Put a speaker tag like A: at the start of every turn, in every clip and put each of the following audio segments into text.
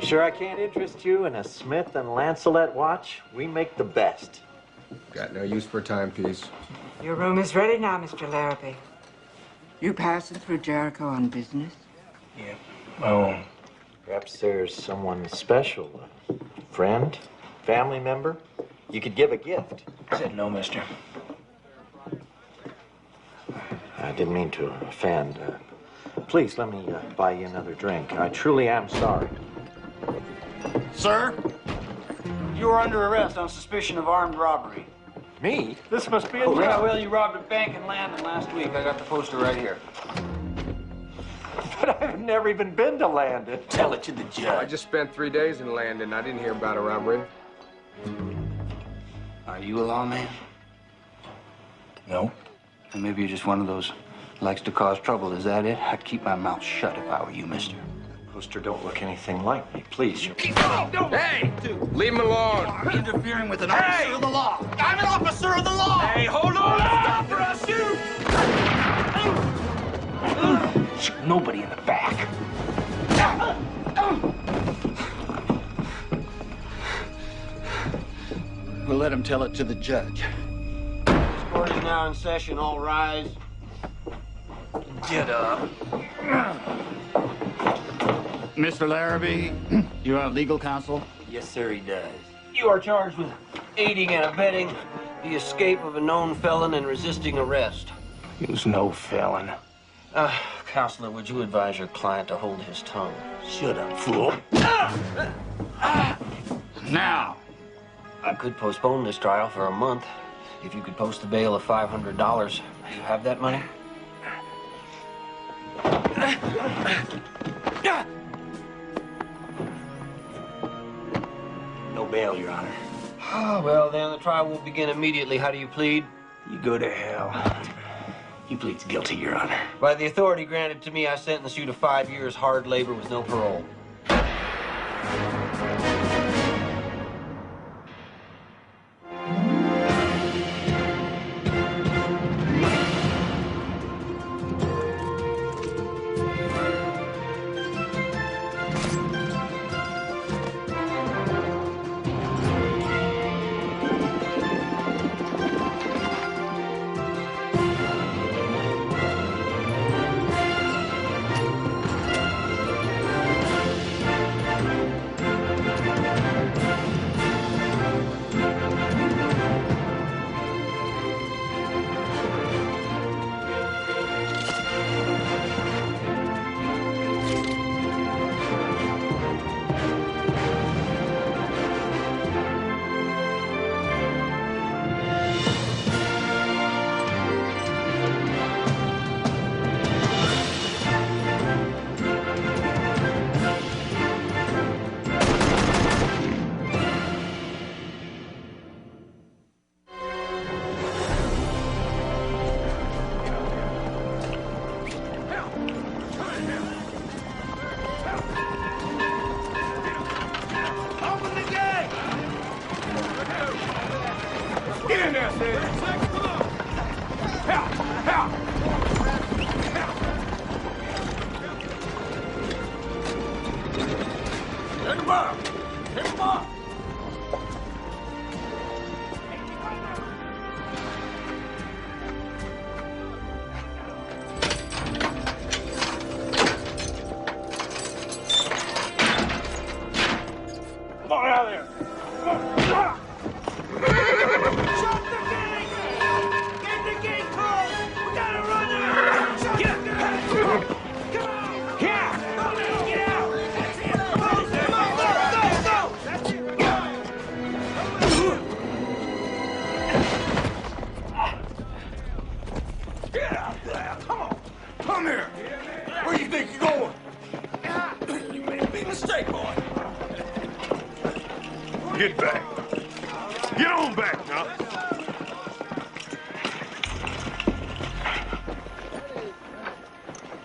A: Sure I can't interest you in a Smith & Lancelot watch? We make the best.
B: Got no use for a timepiece.
C: Your room is ready now, Mr. Larrabee. You passing through Jericho on business?
A: Yeah. Oh. Perhaps there's someone special, a friend, family member. You could give a gift.
D: I said no, mister.
A: I didn't mean to offend. Please, let me buy you another drink. I truly am sorry.
D: Sir, you are under arrest on suspicion of armed robbery.
A: Me? This must be a
D: Oh, yeah, well, you robbed a bank in Landon last week. I got the poster right here.
A: But I've never even been to Landon.
D: Tell it to the judge.
B: I just spent 3 days in Landon. I didn't hear about a robbery.
D: Are you a lawman?
A: No.
D: And maybe you're just one of those who likes to cause trouble. Is that it? I'd keep my mouth shut if I were you, mister.
A: Poster don't look anything like me. Please,
B: Hey! Leave him alone!
D: You're interfering with an officer of the law. I'm an officer of the law!
B: Hey, hold on! Stop or I'll shoot!
D: Shoot nobody in the back. We'll let him tell it to the judge. This court is now in session. All rise. Get up. Mr. Larrabee, you have legal counsel? Yes, sir, he does. You are charged with aiding and abetting the escape of a known felon and resisting arrest.
E: He was no felon.
D: Counselor, would you advise your client to hold his tongue?
E: Shut up, fool.
D: Now, I could postpone this trial for a month if you could post the bail of $500. Do you have that money?
E: No bail, Your Honor.
D: Oh, well, then the trial will begin immediately. How do you plead?
E: You go to hell. He pleads guilty, Your Honor.
D: By the authority granted to me, I sentence you to 5 years hard labor with no parole.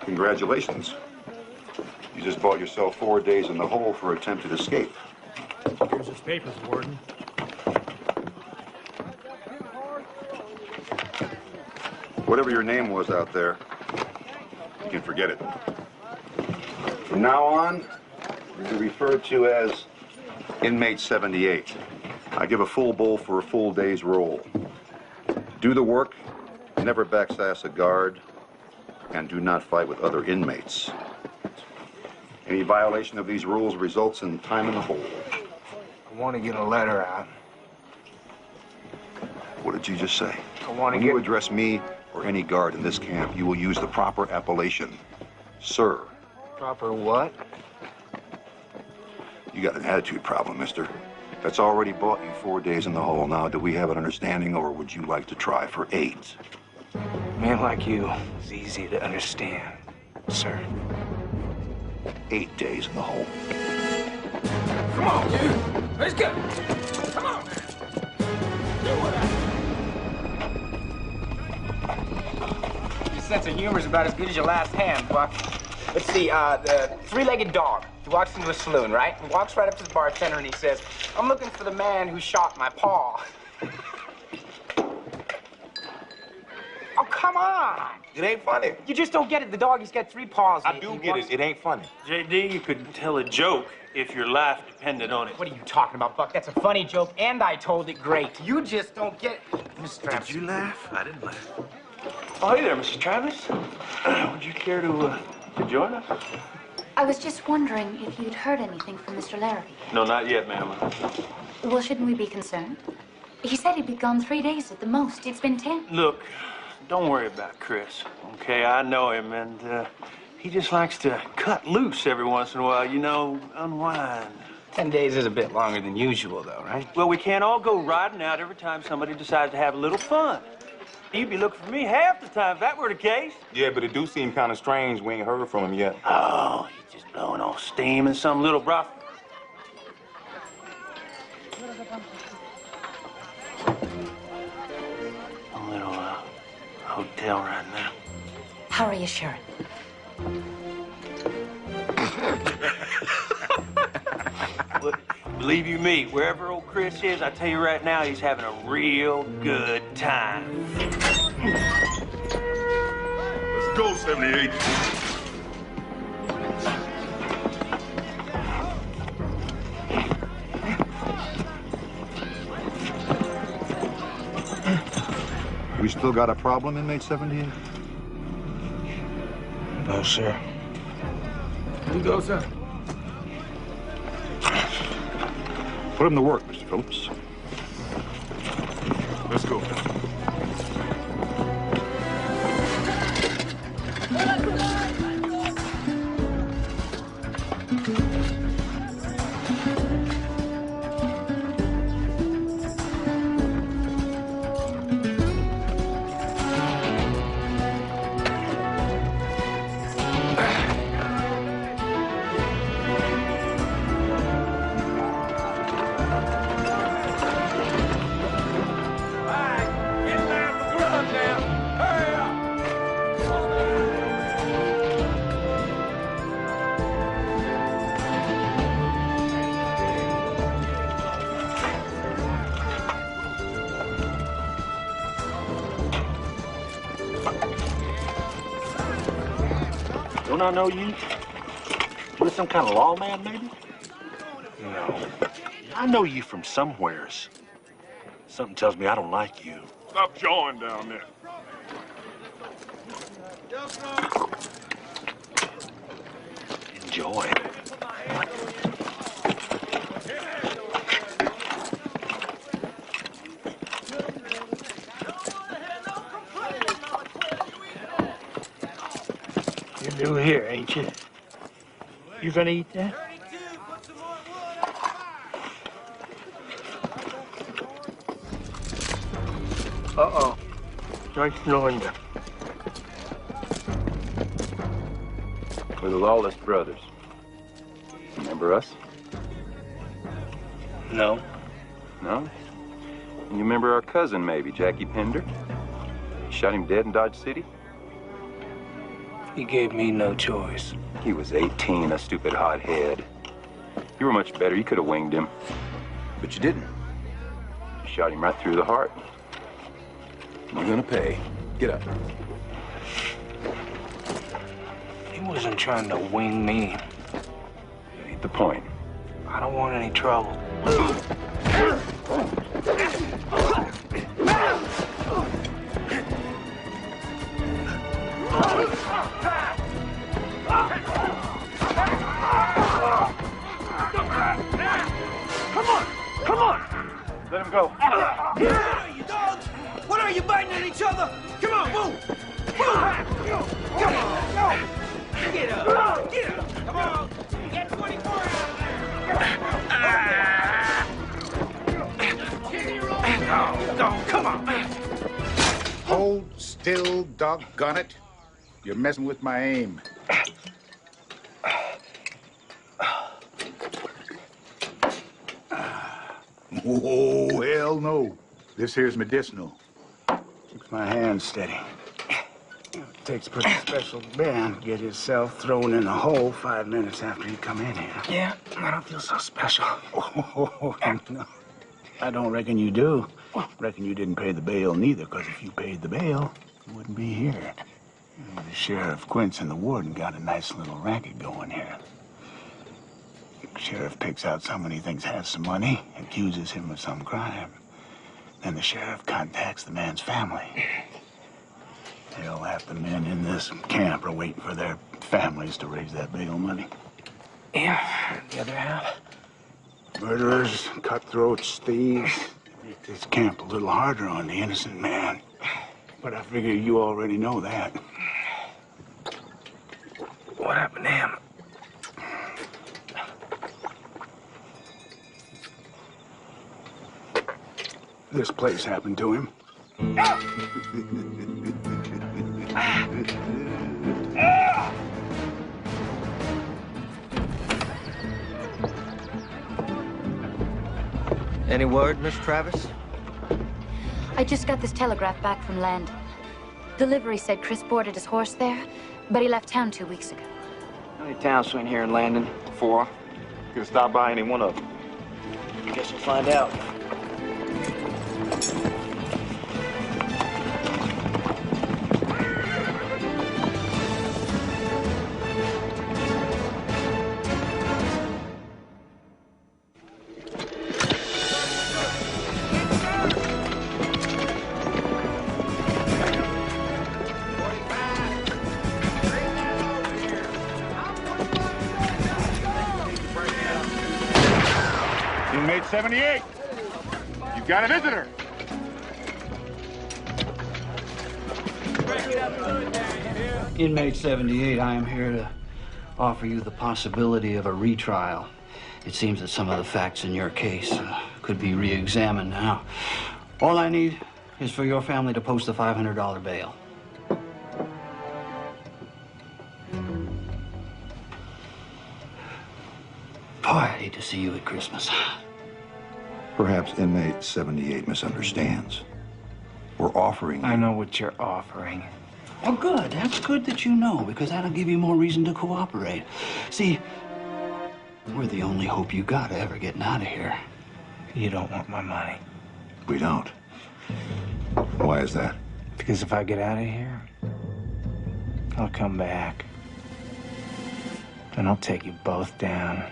F: Congratulations. You just bought yourself 4 days in the hole for attempted escape. Here's his papers, Warden.
G: Whatever your name was out there, you can forget it. From now on, you'll be referred to as Inmate 78. I give a full bowl for a full day's roll. Do the work, never backsass a guard, and do not fight with other inmates. Any violation of these rules results in time in the hole.
B: I want to get a letter out.
G: What did you just say?
B: I want to
G: When you address me or any guard in this camp, you will use the proper appellation, sir.
B: Proper what?
G: You got an attitude problem, mister. That's already bought you 4 days in the hole. Now, do we have an understanding, or would you like to try for 8?
E: A man like you is easy to understand, sir.
G: 8 days in the hole.
B: Come on, dude. Let's go. Come on.
E: Your sense of humor is about as good as your last hand, Buck. Let's see, the three-legged dog. He walks into a saloon, right? He walks right up to the bartender and he says, "I'm looking for the man who shot my paw." Oh, come on.
A: It ain't funny.
E: You just don't get it. The dog, he's got 3 paws.
A: I do get it. It ain't funny.
H: JD, you could tell a joke if your life depended on it.
E: What are you talking about, Buck? That's a funny joke, and I told it great. You just don't get it. Mr. Travis.
H: Did you laugh? I didn't laugh. Oh, hey there, Mrs. Travis. Would you care to join us?
I: I was just wondering if you'd heard anything from Mr. Larrabee.
H: No, not yet, ma'am.
I: Well, shouldn't we be concerned? He said he'd be gone 3 days at the most. It's been 10.
H: Look, don't worry about Chris, okay? I know him, and he just likes to cut loose every once in a while, you know, unwind.
E: 10 days is a bit longer than usual, though, right?
H: Well, we can't all go riding out every time somebody decides to have a little fun. You'd be looking for me half the time if that were the case.
A: Yeah, but it do seem kind of strange. We ain't heard from him yet.
H: Oh, he's just blowing off steam in some little brothel. A little hotel right now.
I: How are you, Sharon?
H: Well, believe you me, wherever old Chris is, I tell you right now, he's having a real good time.
G: Let's go, 78. We still got a problem, Inmate 78?
E: No, sir.
B: You go, sir.
G: Put him to work, Mr. Phillips.
F: Let's go.
E: Don't I know you? You're some kind of lawman, maybe?
F: No. I know you from somewheres. Something tells me I don't like you.
B: Stop jawing down there.
F: Enjoy.
E: You're new here, ain't you? You gonna eat that? Uh-oh. Nice knowing you.
J: We're the Lawless brothers. Remember us?
E: No.
J: No? You remember our cousin, maybe, Jackie Pender? You shot him dead in Dodge City?
E: He gave me no choice.
J: He was 18, a stupid hothead. You were much better. You could have winged him.
K: But you didn't.
J: You shot him right through the heart.
K: You're gonna pay. Get up.
E: He wasn't trying to wing me.
J: Ain't the point.
E: I don't want any trouble.
H: Come on! Let him go.
B: What are you, dogs? What are you biting at each other? Come on, move! Move! Come on, go! Get up! Get up! Come on! Get 24 out there! No, come on!
K: Hold still, doggone it. You're messing with my aim. Oh, hell no. This here's medicinal. Keeps my hands steady.
E: It takes a pretty special man to get himself thrown in a hole 5 minutes after he come in here. Yeah, I don't feel so special.
K: Oh, no. I don't reckon you do. Reckon you didn't pay the bail neither, because if you paid the bail, you wouldn't be here. The sheriff, Quince, and the warden got a nice little racket going here. The sheriff picks out someone he thinks has some money, accuses him of some crime. Then the sheriff contacts the man's family. Hell, half the men in this camp are waiting for their families to raise that bail money.
E: Yeah, the other half.
K: Murderers, cutthroats, thieves. Make this camp a little harder on the innocent man. But I figure you already know that.
E: What happened to him?
K: This place happened to him.
A: Any word, Miss Travis?
I: I just got this telegraph back from Landon. Delivery said Chris boarded his horse there, but he left town 2 weeks ago.
E: How many towns between here and Landon? 4.
F: Could stop by any one of them.
A: Guess we'll find out.
F: Inmate 78. You've got a visitor.
D: Inmate 78, I am here to offer you the possibility of a retrial. It seems that some of the facts in your case could be re-examined now. All I need is for your family to post a $500 bail. Boy, I hate to see you at Christmas.
G: Perhaps inmate 78 misunderstands. We're offering...
E: I know what you're offering.
D: Oh, good. That's good that you know, because that'll give you more reason to cooperate. See, we're the only hope you got of ever getting out of here.
E: You don't want my money.
G: We don't. Why is that?
E: Because if I get out of here, I'll come back. And I'll take you both down.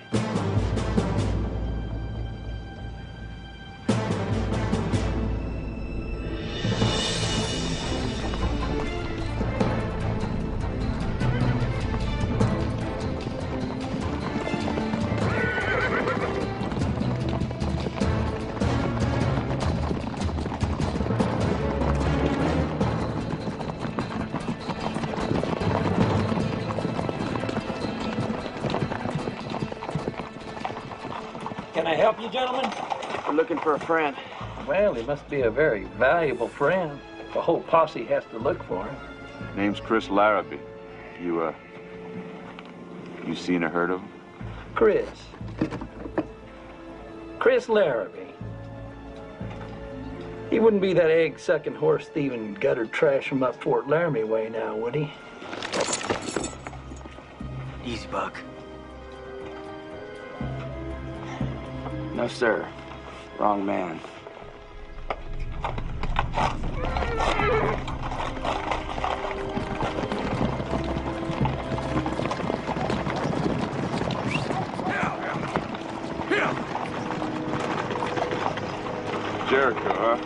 L: Can I help you, gentlemen?
E: I'm looking for a friend.
L: Well, he must be a very valuable friend. The whole posse has to look for him.
J: Name's Chris Larrabee. You seen or heard of him?
L: Chris Larrabee. He wouldn't be that egg-sucking, horse-thieving, gutter trash from up Fort Laramie way now, would he?
E: Easy, Buck. No, sir. Wrong man.
M: Jericho, huh?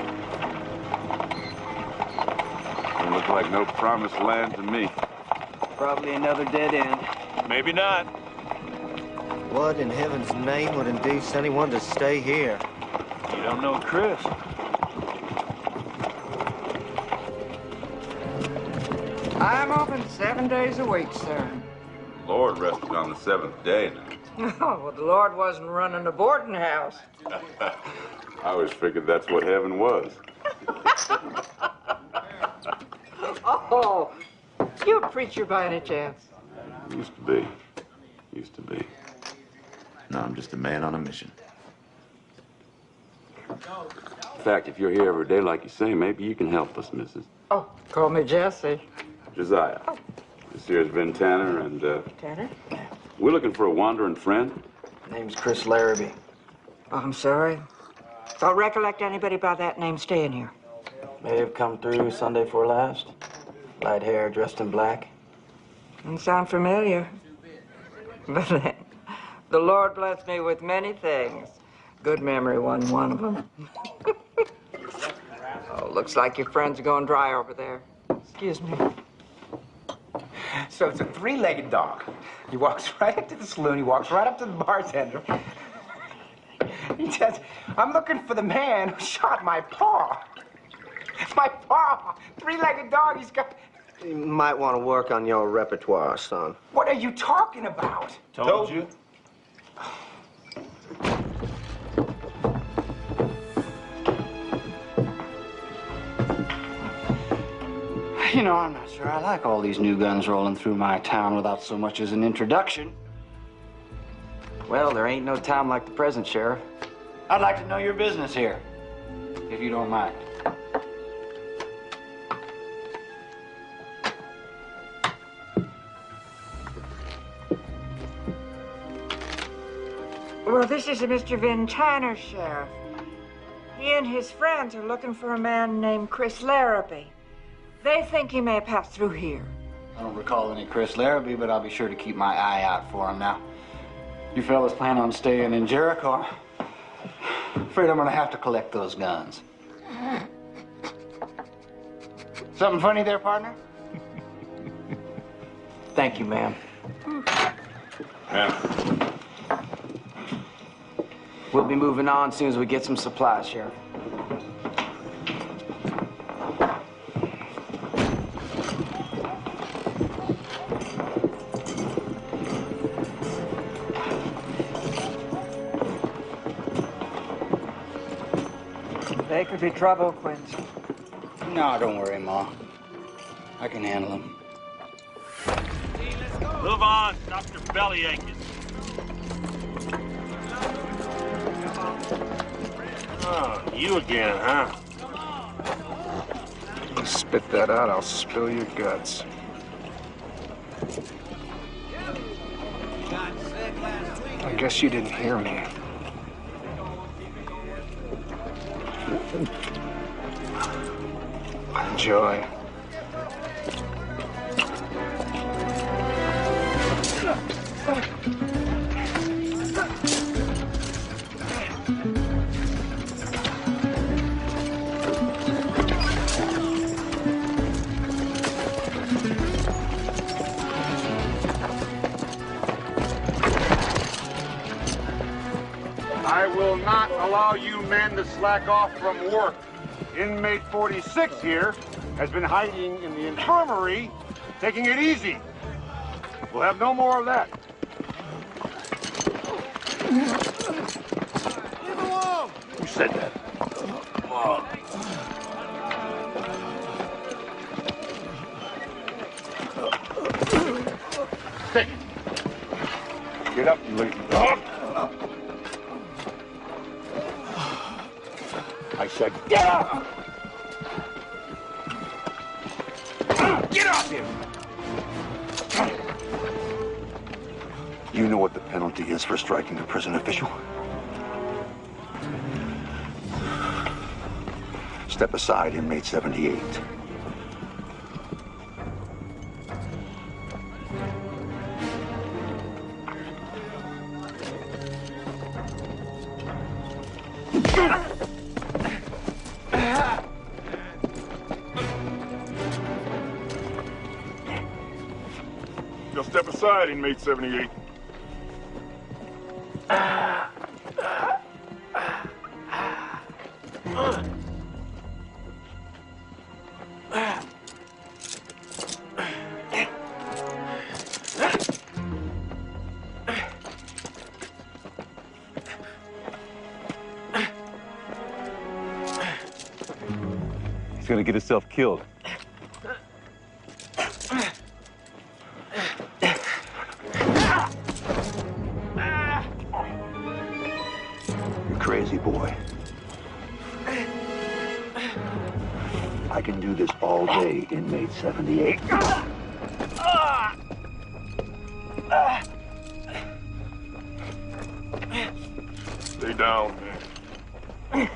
M: Don't look like no promised land to me.
E: Probably another dead end.
H: Maybe not.
N: What in heaven's name would induce anyone to stay here?
H: You don't know Chris.
C: I'm open 7 days a week, sir.
M: Lord rested on the seventh day now.
C: Oh, well, the Lord wasn't running a boarding house.
M: I always figured that's what heaven was.
C: Oh, you a preacher by any chance?
M: Used to be. Used to be.
A: No, I'm just a man on a mission.
M: In fact, if you're here every day like you say, maybe you can help us, Mrs.
C: Oh, call me Jesse.
M: Josiah. This here's Vin Tanner, and,
C: Tanner?
M: we're looking for a wandering friend.
E: Name's Chris Larrabee.
C: Oh, I'm sorry. Don't recollect anybody by that name staying here.
E: May have come through Sunday before last. Light hair, dressed in black.
C: Doesn't sound familiar. But the Lord blessed me with many things. Good memory wasn't one of them. Oh, looks like your friends are going dry over there. Excuse me.
E: So it's a three-legged dog. He walks right up to the saloon. He walks right up to the bartender. He says, I'm looking for the man who shot my paw. My paw. Three-legged dog. He's got...
N: You might want to work on your repertoire, son.
E: What are you talking about?
F: Told you.
D: You know, I'm not sure I like all these new guns rolling through my town without so much as an introduction.
E: Well, there ain't no time like the present, Sheriff.
D: I'd like to know your business here, if you don't mind.
C: Well, this is a Mr. Vin Tanner, Sheriff. He and his friends are looking for a man named Chris Larrabee. They think he may pass through here.
D: I don't recall any Chris Larrabee, but I'll be sure to keep my eye out for him now. You fellas plan on staying in Jericho? Afraid I'm gonna have to collect those guns. Something funny there, partner?
E: Thank you, ma'am.
M: Yeah.
E: We'll be moving on as soon as we get some supplies, Sheriff.
C: They could be trouble, Quincy.
D: No, don't worry, Ma. I can handle them.
F: Move on. Stop your belly aching. Oh, you again, huh?
K: You spit that out, I'll spill your guts. I guess you didn't hear me. Enjoy.
O: I will not allow you men to slack off from work. Inmate 46 here has been hiding in the infirmary, taking it easy. We'll have no more of that.
B: Leave him alone!
O: Who said that? Stick. Get up, you lazy dog. I said, get up! Get off him!
G: You know what the penalty is for striking a prison official? Step aside, inmate 78.
O: You'll step aside, inmate 78.
F: He's gonna get himself killed.
G: You're crazy, boy. I can do this all day, inmate 78.
O: Stay down, man.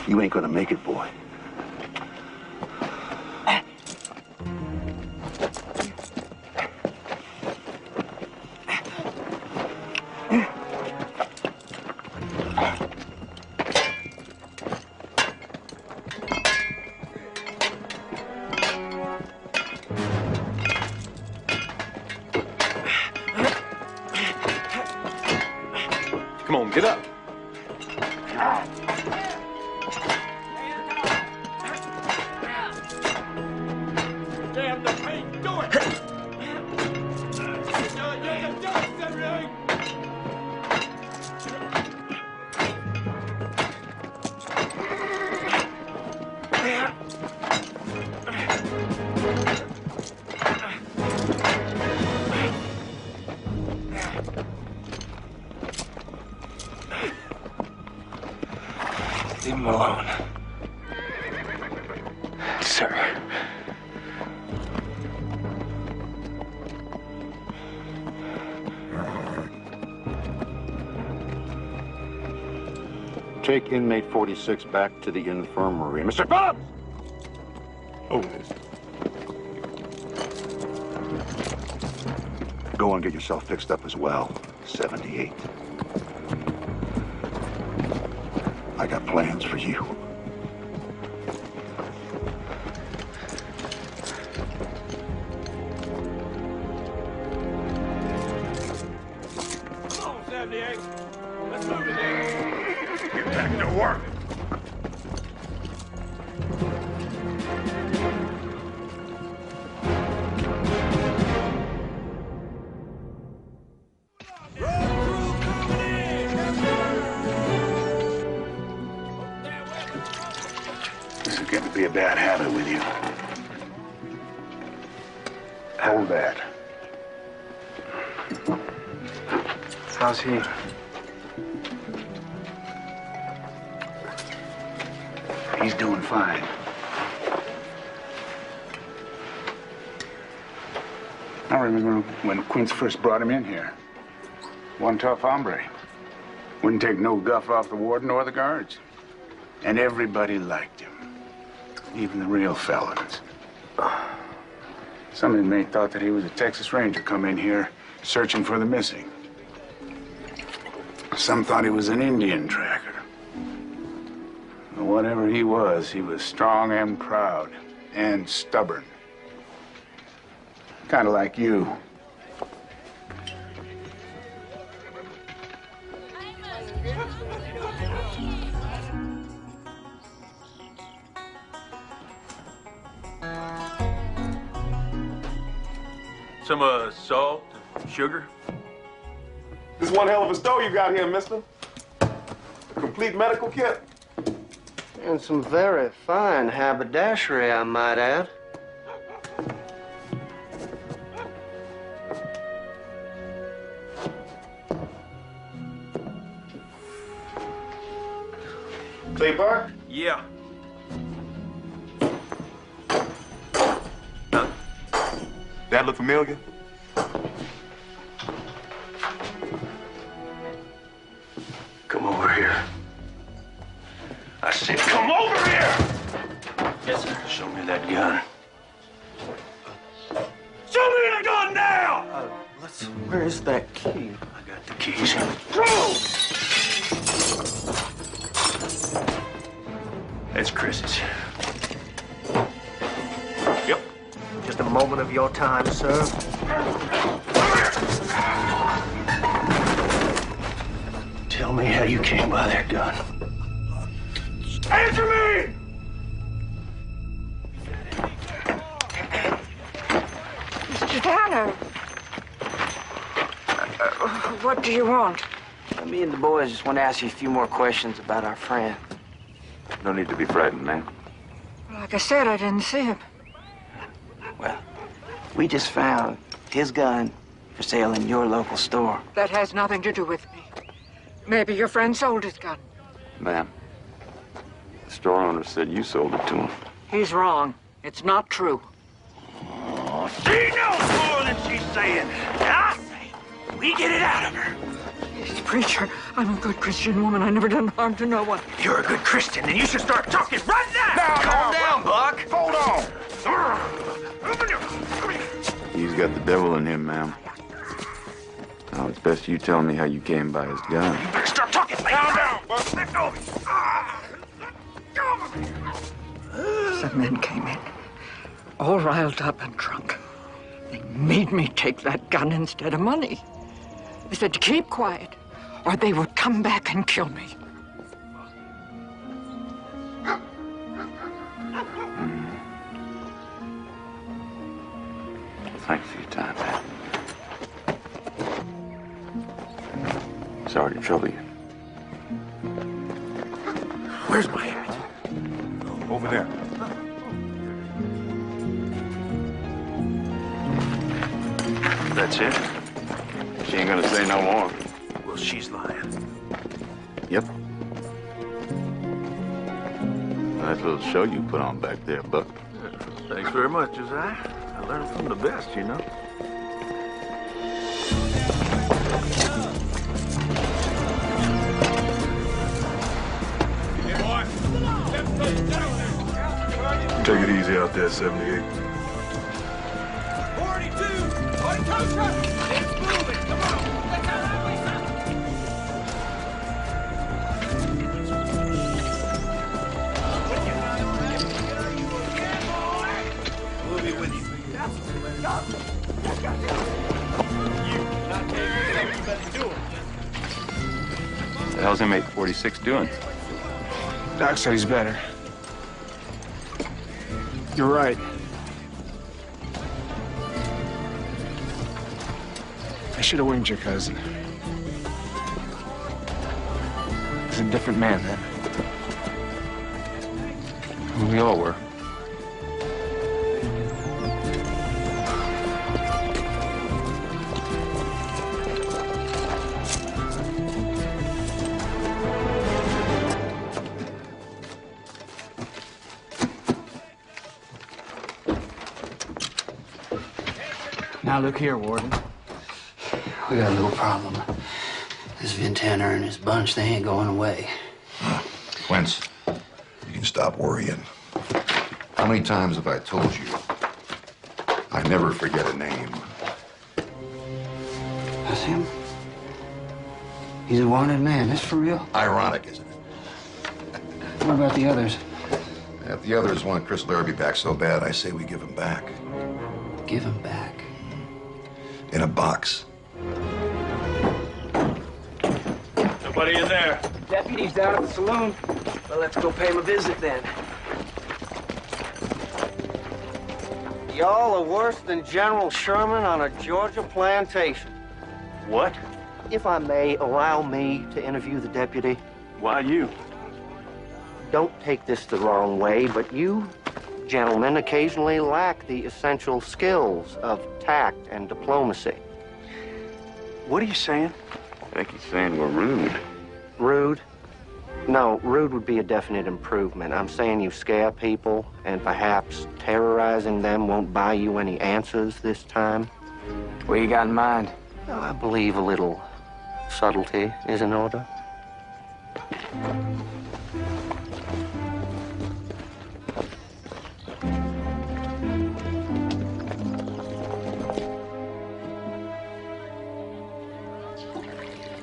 G: You ain't gonna make it, boy.
J: Come on, get up.
B: Damn the paint, do it! Everything!
K: Leave him alone. Sir.
G: Take inmate 46 back to the infirmary. Mr. Phillips!
O: Oh.
G: Go and get yourself fixed up as well, 78. I got plans for you.
B: Come on, 78. Let's move it there.
O: Get back to work.
K: This is getting to be a bad habit with you. Hold that. How's he? He's doing fine. I remember when Quince first brought him in here. One tough hombre. Wouldn't take no guff off the warden or the guards. And everybody liked him. Even the real felons. Some inmate thought that he was a Texas Ranger come in here searching for the missing. Some thought he was an Indian tracker. But whatever he was strong and proud and stubborn. Kind of like you.
H: Some salt, sugar.
P: This is one hell of a stove you got here, mister. A complete medical kit.
N: And some very fine haberdashery, I might add.
P: Clay Park?
H: Yeah.
P: That look familiar?
K: Come over here. I
H: said, come over here! Yes, sir. Show me that gun. Show me the gun now!
N: Where is that key?
H: I got the keys. Go! That's Chris's. Yep.
N: Just a moment of your time, sir.
H: Tell me how you came by that gun. Answer me!
C: Mr. Tanner. What do you want?
E: Me and the boys just want to ask you a few more questions about our friend.
M: No need to be frightened, man.
C: Like I said, I didn't see him.
E: Well, we just found his gun for sale in your local store.
C: That has nothing to do with me. Maybe your friend sold his gun.
M: Ma'am, the store owner said you sold it to him.
C: He's wrong. It's not true.
H: Oh, she knows more than she's saying. I say, we get it out of her.
C: Yes, preacher, I'm a good Christian woman. I never done harm to no one.
H: You're a good Christian, then you should start talking right now.
O: Calm down,
H: Buck.
O: Hold on.
M: He's got the devil in him, ma'am. Now, it's best you tell me how you came by his gun.
H: You better start talking. Calm down, Buck. Let go of me.
C: Some men came in, all riled up and drunk. They made me take that gun instead of money. They said to keep quiet, or they would come back and kill me.
M: Thanks for your time, man. Sorry to trouble you.
O: Where's my hat? Over there.
M: That's it? She ain't gonna say no more.
H: Well, she's lying.
M: Yep. Nice little show you put on back there, Buck.
H: Thanks very much, Josiah. I learned from the best, you know.
P: Take it easy out there, 78.
B: 42! 42 truck! It's moving! Come on! Let's have that way, son! We'll be with you.
J: What the hell's inmate 46 doing?
K: Doc said he's better. You're right. I should have winged your cousin. He's a different man then. We all were.
D: Now look here, Warden. We got a little problem. This Vin Tanner and his bunch, they ain't going away.
G: Quince, you can stop worrying. How many times have I told you I never forget a name?
D: That's him. He's a wanted man. That's for real.
G: Ironic, isn't it?
D: What about the others?
G: If the others want Chris Larrabee back so bad, I say we give him back.
D: Give him back.
G: In a box.
H: Nobody in there.
E: Deputy's down at the saloon. Well, let's go pay him a visit then.
N: Y'all are worse than General Sherman on a Georgia plantation.
H: What?
N: If I may, allow me to interview the deputy.
H: Why you?
N: Don't take this the wrong way, but you gentlemen occasionally lack the essential skills of tact and diplomacy.
H: What are you saying?
M: I think he's saying we're rude.
N: Rude? No, rude would be a definite improvement. I'm saying you scare people, and perhaps terrorizing them won't buy you any answers this time.
E: What you got in mind?
N: I believe a little subtlety is in order.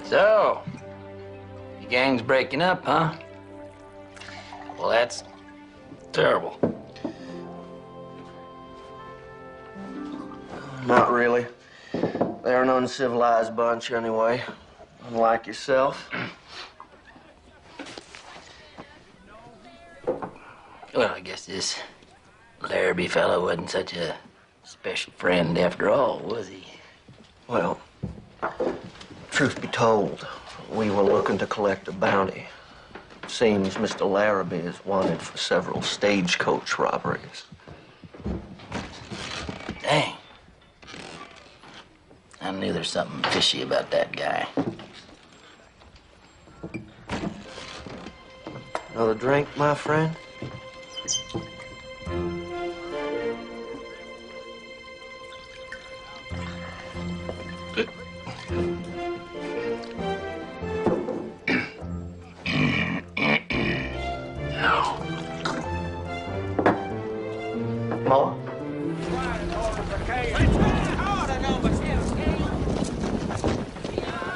L: So, the gang's breaking up, huh? Well, that's terrible.
N: Not really. They're an uncivilized bunch anyway, unlike yourself.
L: Well, I guess this Larrabee fellow wasn't such a special friend after all, was he?
N: Well, truth be told, we were looking to collect a bounty. Seems Mr. Larrabee is wanted for several stagecoach robberies.
L: Dang. I knew there's something fishy about that guy.
N: Another drink, my friend? More?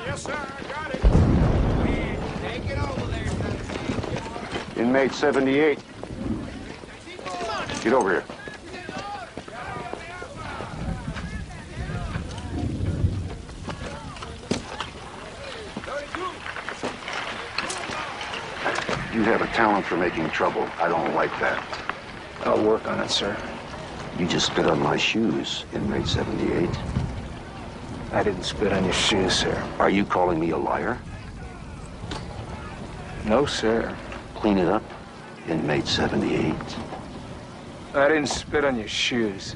O: Yes, sir, I got it.
B: Take it over there.
G: Inmate 78. Get over here. You have a talent for making trouble. I don't like that.
K: I'll work on it, sir.
G: You just spit on my shoes, inmate 78.
K: I didn't spit on your shoes, sir.
G: Are you calling me a liar?
K: No, sir.
G: Clean it up, inmate 78.
K: I didn't spit on your shoes.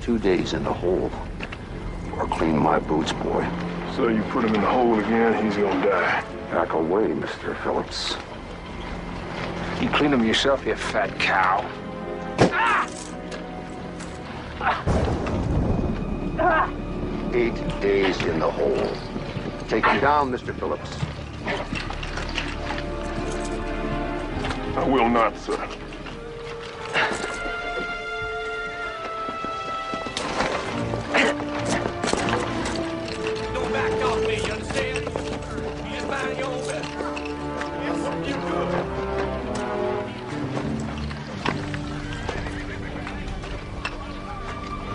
G: 2 days in the hole. Or clean my boots, boy.
P: So you put him in the hole again, he's gonna die.
G: Back away, Mr. Phillips.
K: You clean them yourself, you fat cow.
G: 8 days in the hole. Take him down, Mr. Phillips.
P: I will not, sir.
B: Don't back off me, you understand? You just mind your own business. Yes, you good.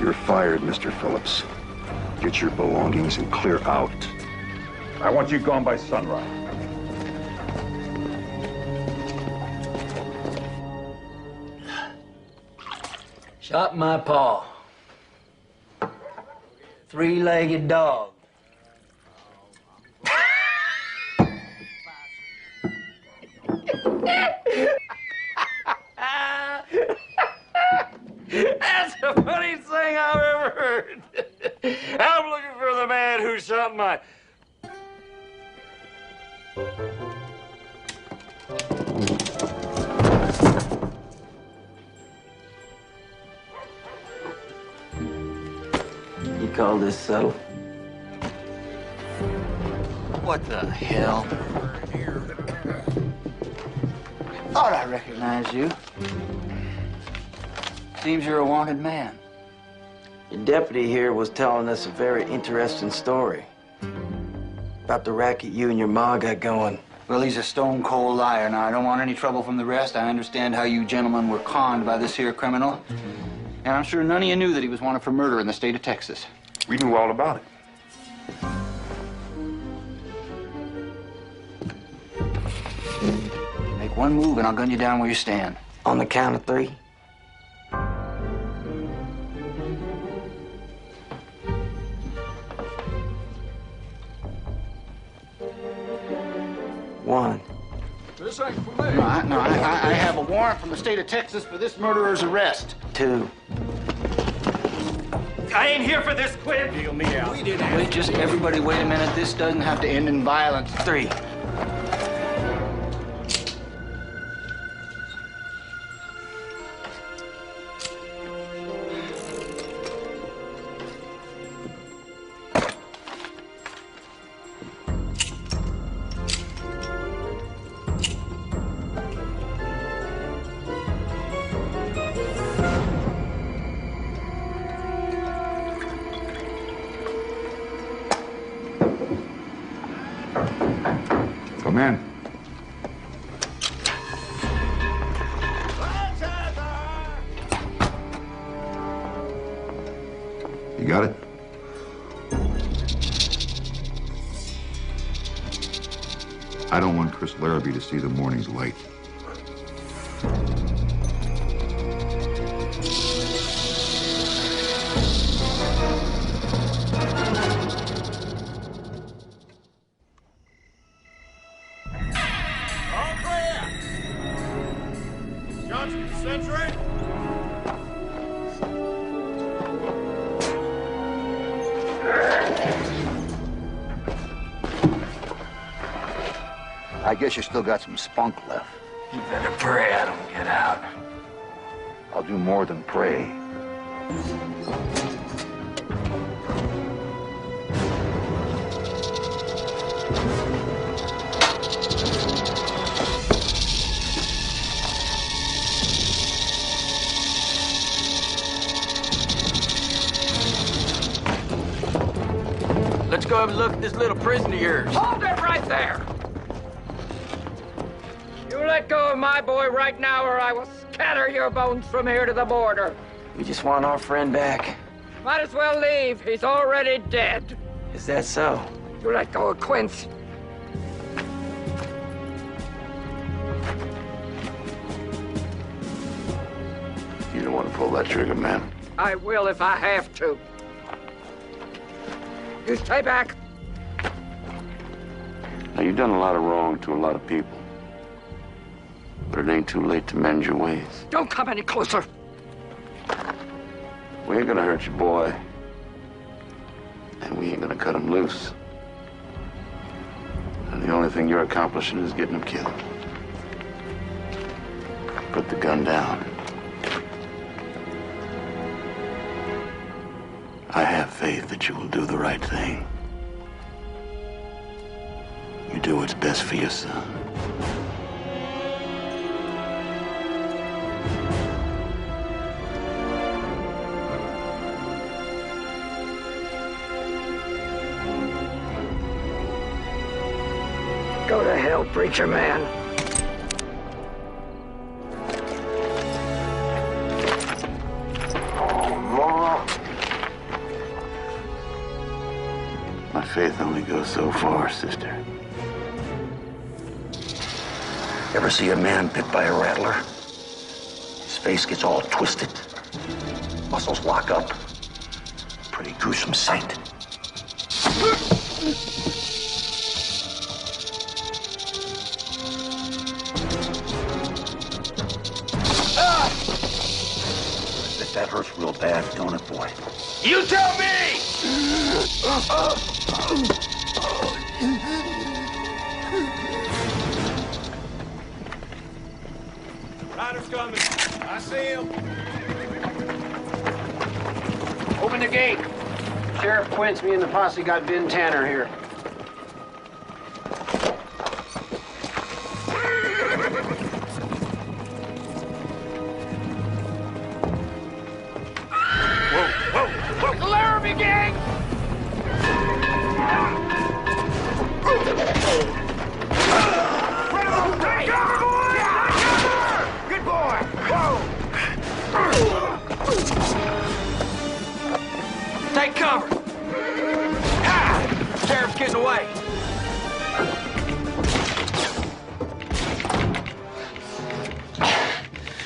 G: You're fired, Mr. Phillips. Get your belongings and clear out.
O: I want you gone by sunrise.
L: Shot my paw. 3-legged dog.
H: That's the funniest thing I've ever heard. I'm looking for the man who shot my...
N: You call this settle?
L: What the hell? Thought I recognized you. Seems you're a wanted man.
Q: Your deputy here was telling us a very interesting story about the racket you and your ma got going.
D: Well, he's a stone-cold liar. Now, I don't want any trouble from the rest. I understand how you gentlemen were conned by this here criminal. And I'm sure none of you knew that he was wanted for murder in the state of Texas.
O: We knew all about it.
D: Make one move and I'll gun you down where you stand.
Q: On the count of 3? One.
K: This ain't for me.
D: No, I have a warrant from the state of Texas for this murderer's arrest.
Q: 2.
H: I ain't here for this, Quinn.
B: Deal me out. We didn't
D: Wait, just everybody wait a minute. This doesn't have to end in violence.
Q: 3.
G: Men. You got it? I don't want Chris Larrabee to see the morning's light.
K: I guess you still got some spunk left.
L: You better pray I don't get out.
K: I'll do more than pray.
L: Let's go have a look at this little prison of yours.
C: Hold it right there! You let go of my boy right now or I will scatter your bones from here to the border.
Q: We just want our friend back.
C: Might as well leave. He's already dead.
Q: Is that so?
C: You let go of Quince.
K: You don't want to pull that trigger, man.
C: I will if I have to. You stay back.
K: Now, you've done a lot of wrong to a lot of people. But it ain't too late to mend your ways.
C: Don't come any closer.
K: We ain't gonna hurt your boy. And we ain't gonna cut him loose. And the only thing you're accomplishing is getting him killed. Put the gun down. I have faith that you will do the right thing. You do what's best for your son.
C: Go to hell, preacher man.
K: My faith only goes so far, sister. Ever see a man bit by a rattler? His face gets all twisted. Muscles lock up. Pretty gruesome sight. That hurts real bad, don't it, boy?
B: You tell me!
H: Rider's coming. I see him.
R: Open the gate. Sheriff Quince, me and the posse got Ben Tanner here.
B: Larrabee gang! Good boy! Whoa!
L: Take cover. Ha! Sheriff's getting away.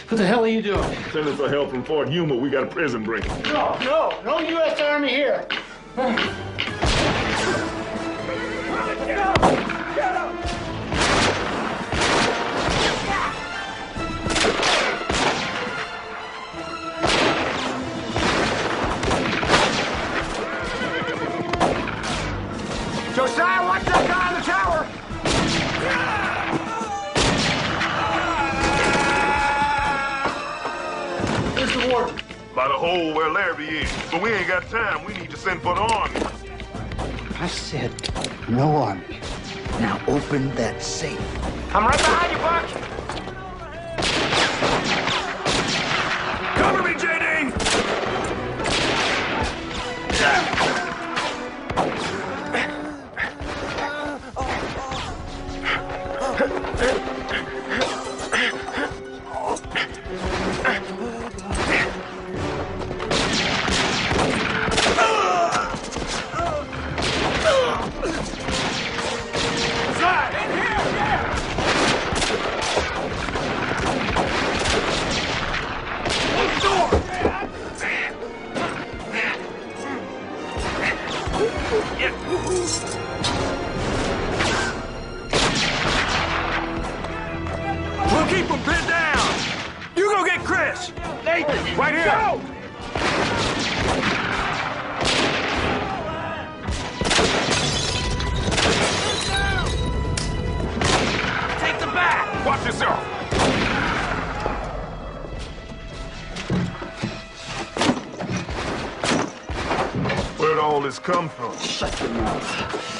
R: What the hell are you doing?
P: Sending for help from Fort Yuma. We got a prison break.
R: No U.S. Army here.
B: Josiah, watch that guy in the tower!
R: Where's the warden?
P: By the hole where Larrabee is. But we ain't got time. We need to send for the army.
K: I said no army. Now open that safe.
B: I'm right behind you, Buck! Cover me, JD!
O: Nathan, right here!
B: Go! Take the back!
O: Watch yourself!
P: Where'd all this come from?
K: Shut your mouth.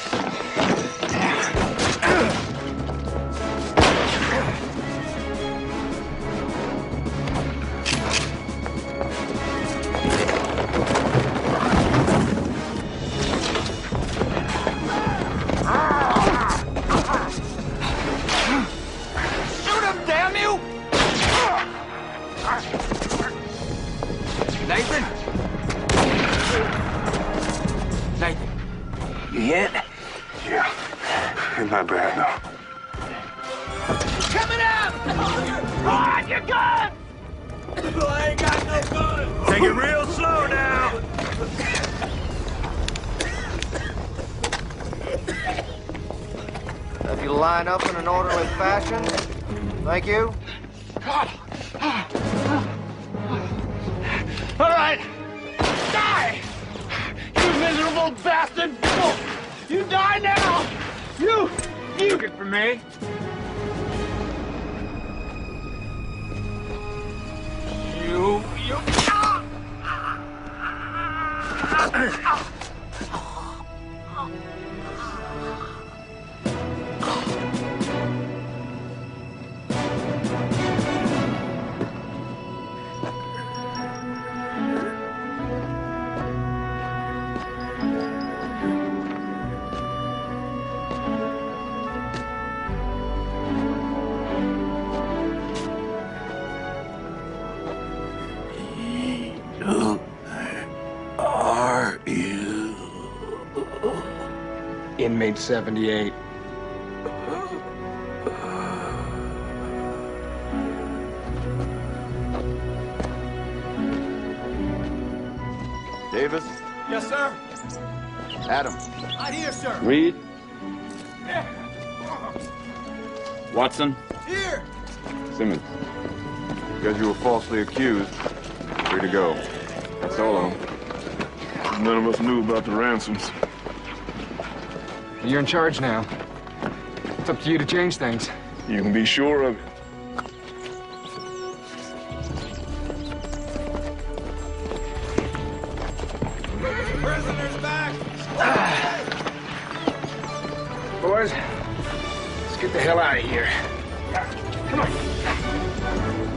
B: Shoot him, damn you! Nathan? Nathan, you hit?
P: Yeah. Ain't not bad, though.
B: Coming out! On your gun! I ain't got no gun!
P: Take it real slow now.
N: If you line up in an orderly fashion, thank you.
B: All right! Die! You miserable bastard! You die now! You looking for me? You... Who are you?
R: Inmate 78.
M: Davis?
B: Yes, sir.
M: Adam?
B: Right here, sir.
M: Reed?
B: Yeah.
M: Watson?
B: Here.
M: Simmons? Because you were falsely accused, free to go. So long.
P: None of us knew about the ransoms.
R: You're in charge now. It's up to you to change things.
P: You can be sure of it.
B: Prisoners back!
R: Boys, let's get the hell out of here. Come on.